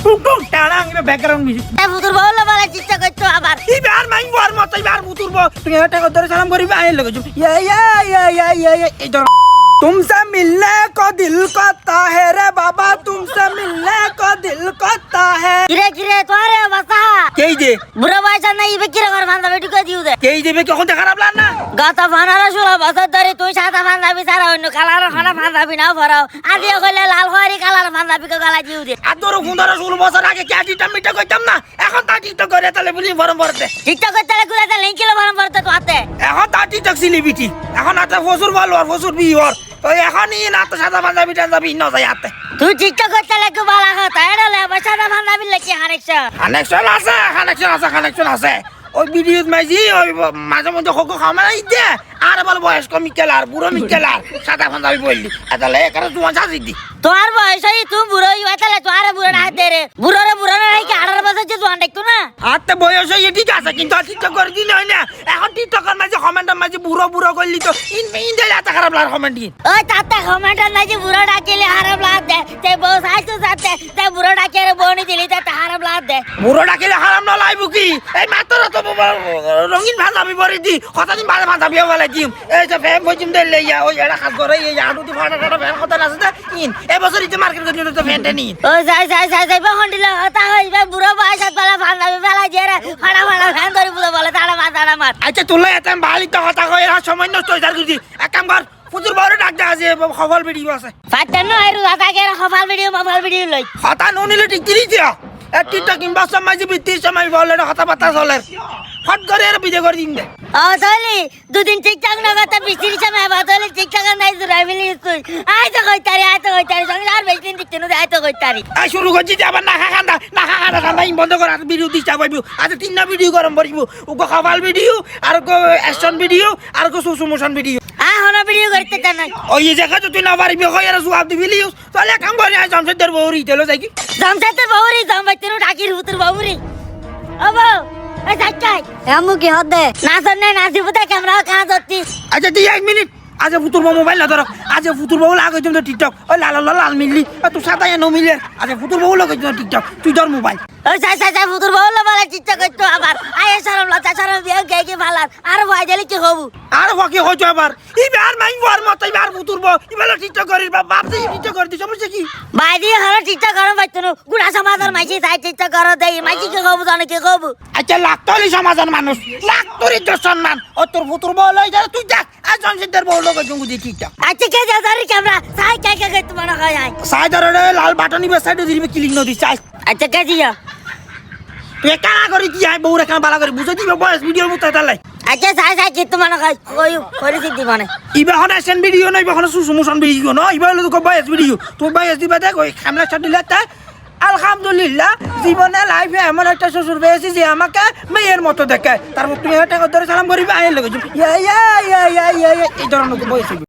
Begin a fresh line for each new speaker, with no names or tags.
টুক টুক টাড়াং background music
ফুতুর বউলা বলা চেষ্টা করতো আবার
এবার মাইন বর মত এবার বুতুর বউ তুমি এটা ধরে সালাম করিবা আই লাগে ইয়া এই ধর तुमसे मिलने को दिल करता है रे बाबा तुमसे मिलने को दिल करता है
কিরে কিরে তোরে বাসা
কেই দে
বুড়া বয়সা নাই ইবে কিরে ঘর বান্ধা বেটি কই দিউ দে
কেই দেবে কখন দেখা খারাপ লাগ না
গত 15 বছর ধরে তুই সাদা বান্ধাবি ছাড়া অন্য কালার খানা বান্ধাবি না ভরাও আদিও কইলে লাল খয়েরি কালার বান্ধাবি কে গলা দিউ দে
আর ধরো 15-16 বছর আগে কি আটিটা মিটা কইতাম না এখন তা টিকটক করে তাহলে বলি ফরম ভরতে
টিকটক করতে গুলাতে লিংকিলো ভরম ভরতে তো আতে
এখন তা টিকটক সিলিবিটি এখন আতে ফসুর ভালো আর ফসুর বিহর তো এখনই না তো সাদা পাঞ্জাবি টাঞ্জাবি ন যায় আতে
তুই টিকটক করতে লাগু বালা কথা এড়া লে সাদা বান্ধাবি লাগি
কানেকশন আছে ওই ভিডিও মাইজি ওই মাঝে মধ্যে খোকো খামাই দে আর বল বয়স্ক মিকেলার বুড়ো মিকেলার সাদা পাঞ্জাবি বললি তাহলে এখানে তোমার সাজি দি
তোর বয়স হই তুই বুড়ো হই তাহলে তোরে বুড়ো না দে রে বুড়ো নাই কি 18 বছর যে জোয়ান দেখতো না
আতে বয়স হই ঠিক আছে কিন্তু টিকটক করে দিন হয় না এখন টিকটকের মাঝে কমেন্টের মাঝে বুড়ো বুড়ো করলি তো ইন দে এত খারাপ লাগ কমেন্ট দি
ওই তাতে কমেন্টার নাই যে বুড়ো ডাকিলে খারাপ লাগ দে তে বউ সাইতো সাথে তে বুড়ো ডাকিলে বনি দিলি তে খারাপ লাগ দে
বুড়ো ডাকিলে খারাপ না লাইব কি এই মাত্র তো রঙিন পাঞ্জাবি পরে দি কতদিন বাদে পাঞ্জাবি বলে দিম এই যে ফ্যান বইছিম দে লইয়া ওই এটা কাজ করে এই আডুটি ফাটা ফ্যান কথা আছে না ইন এই বছর ইতে মার্কেট করে তো ফ্যানটা নি
ও যাই বা হন্ডিল হতা হইবে বুড়ো বয়সত বলা পাঞ্জাবি বেলা জেরা ফাটা ফ্যান ধরি বুড়ো বলে তাড়া মার
আচ্ছা তোলা এত বালি তো কথা কই আর সময় নষ্ট হই যার করছি এক কাম কর ফুতুর বড় ডাক দে আছে খবর ভিডিও আছে
ফাটানো আইরু দাদা কে খবর ভিডিও লই
কথা ননিলে ঠিক দিলি দিয়া এক টিকটক কিংবা সময় যে 30 সময় বলে কথা বাতা চলে ফট করে এর ভিডিও করে দিন দে
ও তাহলে দুদিন টিকটক না কথা বিস্তির সময় বাদলে টিকটক নাই জুরাই মিলি তুই আই তো কইতারি সঙ্গে আর বেশি দিন টিকতে না আই তো কইতারি
আই শুরু করছি যে আবার না খান্দা বন্ধ কর আর ভিডিও দিছ পাইব আজ তিনটা ভিডিও গরম পড়িব ওগো খাবাল ভিডিও আর গো অ্যাকশন ভিডিও আর গো সুসুমোশন ভিডিও
হনা ভিডিও করতে চান না
ওই জায়গা তো তুই না পারিবি কইরা জবাব দিবি লিও তাহলে কাম করে আজ জমশেদের বউরি তেলো যাই কি
জমশেদের বউরি জমবাইতেরু ডাকির হুতুর বউরি ওবো এই যাই আমু কি হদে না জানে না জিবুতে ক্যামেরা কাজ হচ্ছি
আচ্ছা তুই 1 মিনিট আজ ফুতুর মোবাইল না ধর আজ ফুতুর বউ লাগাই তুমি টিকটক ওই লাল মিললি তুই সাদা নো মিলে আজ ফুতুর বউ লাগাই তুমি টিকটক তুই ধর মোবাইল
ওই যাই ফুতুর বউ বলে টিকটক করতে আবার আয় সারাম লতা সারাম বিয়ে কে ভালার আর ভাই দিলি কি হবু
আর বাকি হইতো আবার ইবার মাইন বর মত এবার ফুতুর বউ ইবার টিকটক করিস বাপ তুই টিকটক করে দিছ সমস্যা কি
ভাই দিয়ে হলো টিকটক করম বাইতনো গুড়া সমাজের মাইছি তাই টিকটক করো দেই মাইছি কি হবু জানে কি হবু
আচ্ছা লাগতলি সমাজের মানুষ লাগতরি সম্মান ও তোর ফুতুর বউ লই যা তুই দেখ আজ জমশেদের বউ লাগাই তুমি টিকটক
আচ্ছা কে যাদারি ক্যামেরা সাই কে তোমার হয়
সাইদারে লাল বাটন নিবে সাইডে দিবি ক্লিক ন দিছ
আচ্ছা কে দিয়া
তুই কানা করি কি আই বউরে কানা বালা করি বুঝে দিবে বয়স ভিডিও মত তালে
আচ্ছা সাই কি তোমার কই করে দিদি মানে
ইবা হন অ্যাকশন ভিডিও নাই ইবা হন সুসুমোশন ভিডিও ন ইবা হলো তো বয়স ভিডিও তুই বয়স দিবা দেখ ওই খামলা ছাড় দিলে তা আলহামদুলিল্লাহ জীবনে লাইফে এমন একটা শ্বশুর পেয়েছি যে আমাকে মেয়ের মতো দেখে তারপর তুমি একটা ধরে সালাম করিবা আই লাগে ইয়া এই ধরনের বয়স